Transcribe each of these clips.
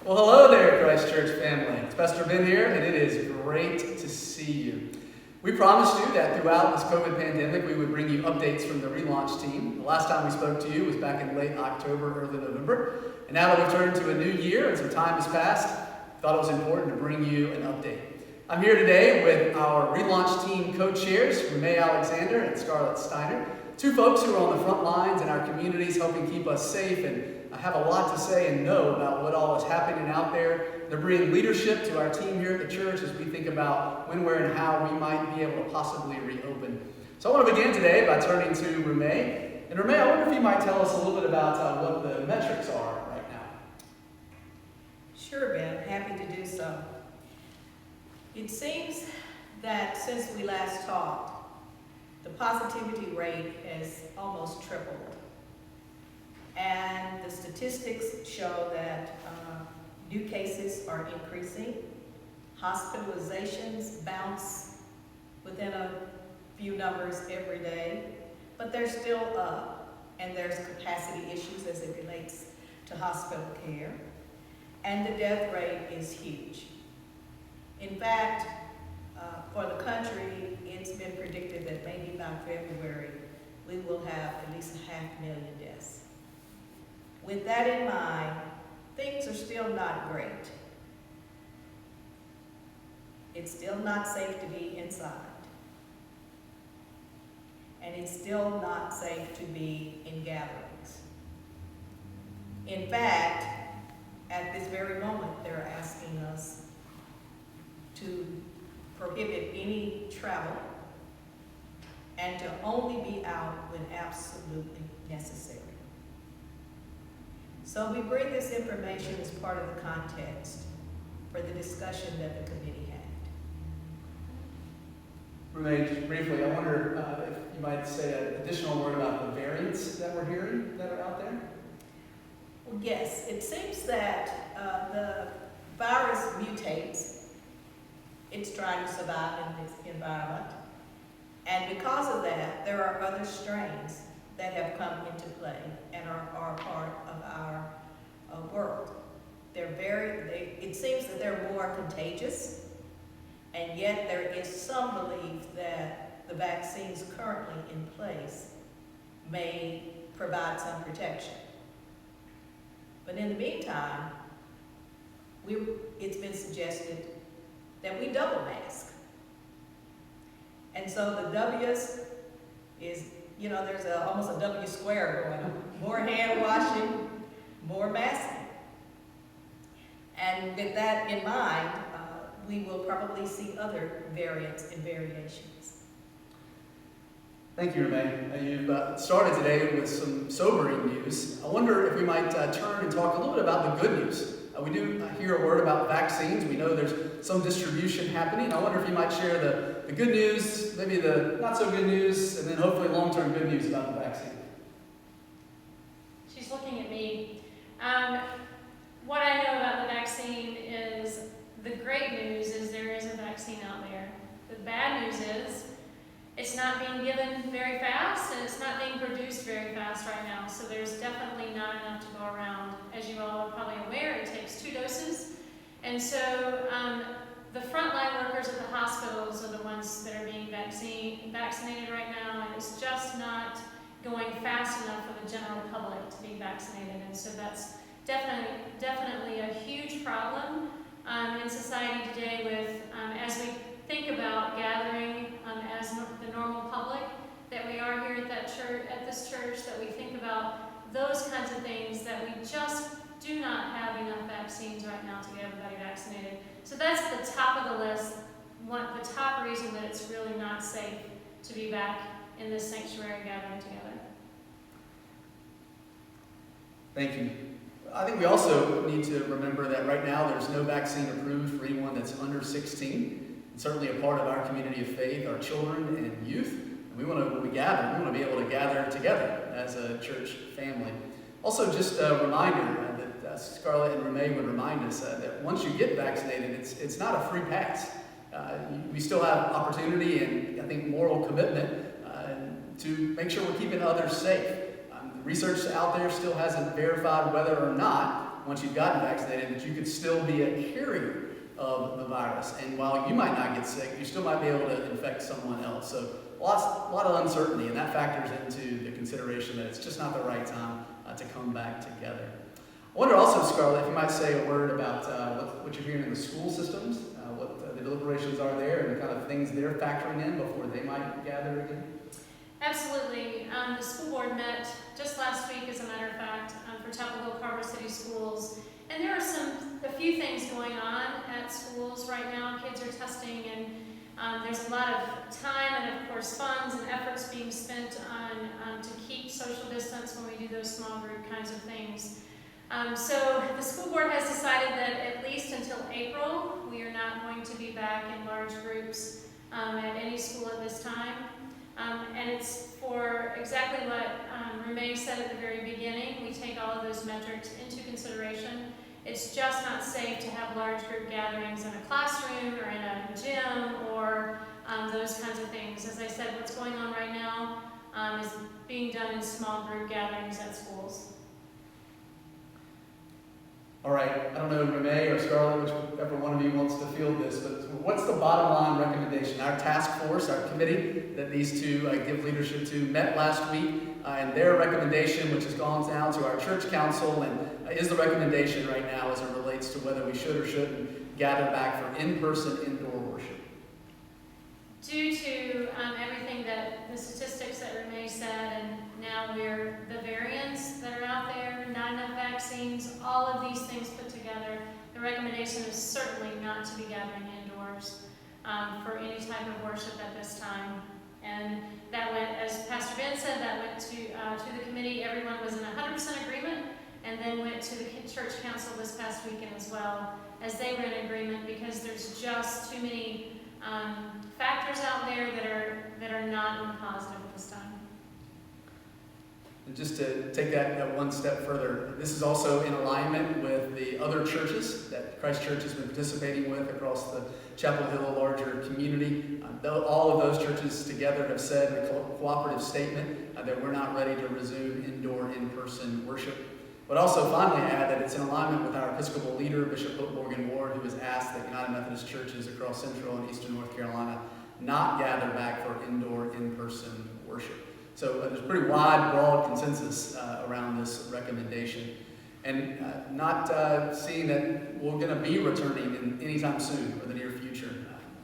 Well, hello there, Christ Church family. It's Pastor Ben here, and it is great to see you. We promised you that throughout this COVID pandemic, we would bring you updates from the Relaunch Team. The last time we spoke to you was back in late October, early November. And now that we've turned to a new year and some time has passed, I thought it was important to bring you an update. I'm here today with our Relaunch Team co-chairs, Rumay and Scarlett Steinert, two folks who are on the front lines in our communities helping keep us safe and have a lot to say and know about what all is happening out there. They're bringing leadership to our team here at the church as we think about when, where, and how we might be able to possibly reopen. So I want to begin today by turning to Rumay. And Rumay, I wonder if you might tell us a little bit about what the metrics are right now. Sure, Ben. Happy to do so. It seems that since we last talked, the positivity rate has almost tripled. And the statistics show that new cases are increasing. Hospitalizations bounce within a few numbers every day, but they're still up. And there's capacity issues as it relates to hospital care. And the death rate is huge. In fact, for the country, it's been predicted that maybe by February, we will have at least 500,000 deaths. With that in mind, things are still not great. It's still not safe to be inside. And it's still not safe to be in gatherings. In fact, at this very moment, they're asking us to prohibit any travel and to only be out when absolutely necessary. So we bring this information as part of the context for the discussion that the committee had. Rumay, just briefly, I wonder if you might say an additional word about the variants that we're hearing that are out there? Well, yes, it seems that the virus mutates. It's trying to survive in this environment. And because of that, there are other strains that have come into play and are part of our world. It seems that they're more contagious, and yet there is some belief that the vaccines currently in place may provide some protection. But in the meantime, it's been suggested that we double mask. And so the W's is, there's almost a W square going on. More hand washing, more masking. And with that in mind, we will probably see other variants and variations. Thank you, Rumay. You've started today with some sobering news. I wonder if we might turn and talk a little bit about the good news. We do hear a word about vaccines. We know there's some distribution happening. I wonder if you might share the good news, maybe the not so good news, and then hopefully long-term good news about the vaccine. She's looking at me. What I know about the vaccine is the great news is there is a vaccine out there. The bad news is it's not being given very fast, and it's not being produced very fast right now. So there's definitely not enough to go around. As you all are probably aware, it takes 2 doses. And so the frontline workers at the hospitals are the ones that are being vaccinated right now, and it's just not going fast enough for the general public to be vaccinated. And so that's definitely a huge problem in society today with, as we think about gathering as the normal public, that we are here at this church, that we think about those kinds of things, that we just do not have enough vaccines right now to get everybody vaccinated. So that's the top of the list, the top reason that it's really not safe to be back in this sanctuary gathering together. Thank you. I think we also need to remember that right now there's no vaccine approved for anyone that's under 16. It's certainly a part of our community of faith, our children and youth. And when we gather, we want to be able to gather together as a church family. Also, just a reminder that Scarlett and Rumay would remind us that once you get vaccinated, it's not a free pass. We still have opportunity and, I think, moral commitment to make sure we're keeping others safe. The research out there still hasn't verified whether or not once you've gotten vaccinated, that you could still be a carrier of the virus. And while you might not get sick, you still might be able to infect someone else. So a lot of uncertainty, and that factors into the consideration that it's just not the right time to come back together. I wonder also, Scarlett, if you might say a word about what you're hearing in the school systems, what the deliberations are there, and the kind of things they're factoring in before they might gather again. Absolutely. The school board met just last week, as a matter of fact, for Chapel Hill Carver City Schools. And there are a few things going on at schools right now. Kids are testing, and there's a lot of time and, of course, funds and efforts being spent on to keep social distance when we do those small group kinds of things. So the school board has decided that at least until April, we are not going to be back in large groups at any school at this time. And it's for exactly what Rumay said at the very beginning. We take all of those metrics into consideration. It's just not safe to have large group gatherings in a classroom or in a gym or those kinds of things. As I said, what's going on right now is being done in small group gatherings at schools. All right, I don't know, Rumay or Scarlett, whichever one of you wants to field this, but what's the bottom line recommendation? Our task force, our committee that these two give leadership to, met last week, and their recommendation, which has gone down to our church council, and is the recommendation right now as it relates to whether we should or shouldn't gather back for in-person indoor worship. Due to everything that the statistics that Rumay said, and now the variants that are out there, not enough vaccines, all of these things put together, the recommendation is certainly not to be gathering indoors for any type of worship at this time. And that went, as Pastor Ben said, that went to the committee. Everyone was in 100% agreement, and then went to the church council this past weekend as well, as they were in agreement, because there's just too many factors out there that are not in the positive at this time. And just to take that one step further, this is also in alignment with the other churches that Christ Church has been participating with across the Chapel Hill larger community. All of those churches together have said in a cooperative statement that we're not ready to resume indoor in-person worship. But also finally add that it's in alignment with our Episcopal leader, Bishop Morgan Ward, who has asked that United Methodist churches across Central and Eastern North Carolina not gather back for indoor in-person worship. So there's pretty wide, broad consensus around this recommendation. And not seeing that we're going to be returning in anytime soon or the near future.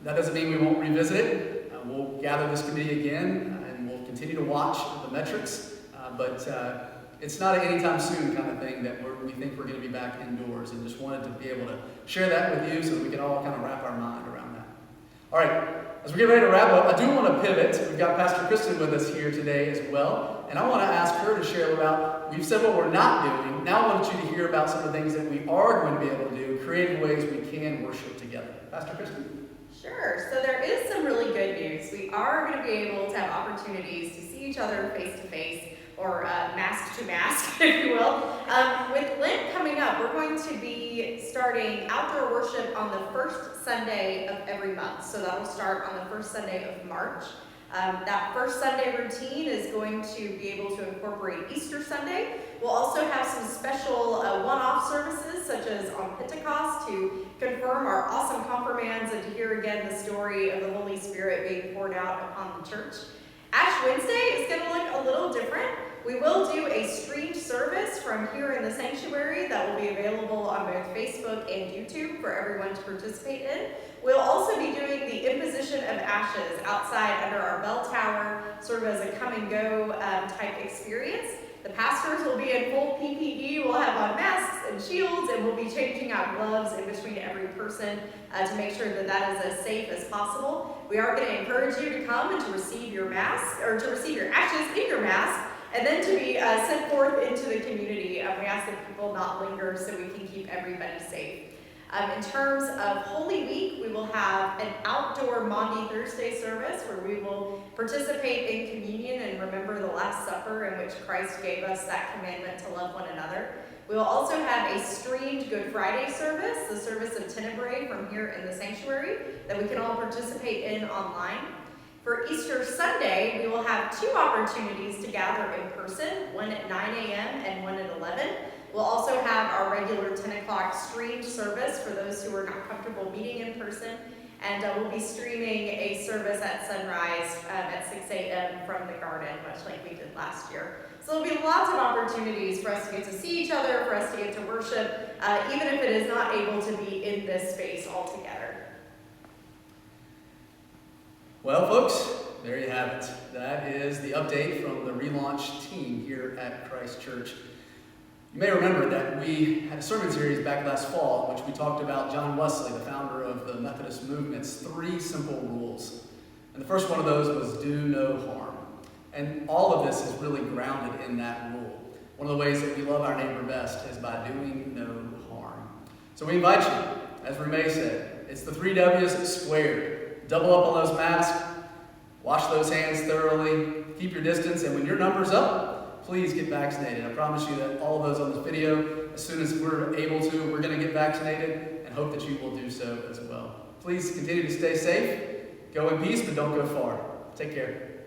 That doesn't mean we won't revisit it. We'll gather this committee again and we'll continue to watch the metrics. But it's not an anytime soon kind of thing that we think we're going to be back indoors, and just wanted to be able to share that with you so that we can all kind of wrap our mind around that. All right, as we get ready to wrap up, I do want to pivot. We've got Pastor Kristen with us here today as well, and I want to ask her to share about, we've said what we're not doing. Now I want you to hear about some of the things that we are going to be able to do, creative ways we can worship together. Pastor Kristen? Sure. So there is some really good news. We are going to be able to have opportunities to see each other face to face, or mask to mask, if you will. With Lent coming up, we're going to be starting outdoor worship on the first Sunday of every month. So that'll start on the first Sunday of March. That first Sunday routine is going to be able to incorporate Easter Sunday. We'll also have some special one-off services, such as on Pentecost, to confirm our awesome confirmands and to hear again the story of the Holy Spirit being poured out upon the church. Ash Wednesday is going to look a little different. We will do a streamed service from here in the sanctuary that will be available on both Facebook and YouTube for everyone to participate in. We'll also be doing the imposition of ashes outside under our bell tower, sort of as a come and go type experience. The pastors will be in full PPE. We'll have on masks and shields, and we'll be changing out gloves in between every person to make sure that that is as safe as possible. We are going to encourage you to come and to receive your mask, or to receive your ashes in your mask, and then to be sent forth into the community. We ask that people not linger so we can keep everybody safe. In terms of Holy Week, we will have an outdoor Maundy Thursday service where we will participate in communion and remember the Last Supper in which Christ gave us that commandment to love one another. We will also have a streamed Good Friday service, the service of Tenebrae from here in the sanctuary, that we can all participate in online. For Easter Sunday, we will have two opportunities to gather in person, one at 9 a.m. and one at 11. We'll also have our regular 10 o'clock streamed service for those who are not comfortable meeting in person. And we'll be streaming a service at sunrise at 6 a.m. from the garden, much like we did last year. So there'll be lots of opportunities for us to get to see each other, for us to get to worship, even if it is not able to be in this space altogether. Well, folks, there you have it. That is the update from the Relaunch Team here at Christ Church. You may remember that we had a sermon series back last fall in which we talked about John Wesley, the founder of the Methodist movement's 3 simple rules. And the first one of those was do no harm. And all of this is really grounded in that rule. One of the ways that we love our neighbor best is by doing no harm. So we invite you, as Rumay said, it's the 3 W's squared. Double up on those masks, wash those hands thoroughly, keep your distance, and when your number's up, please get vaccinated. I promise you that all of those on this video, as soon as we're able to, we're going to get vaccinated and hope that you will do so as well. Please continue to stay safe. Go in peace, but don't go far. Take care.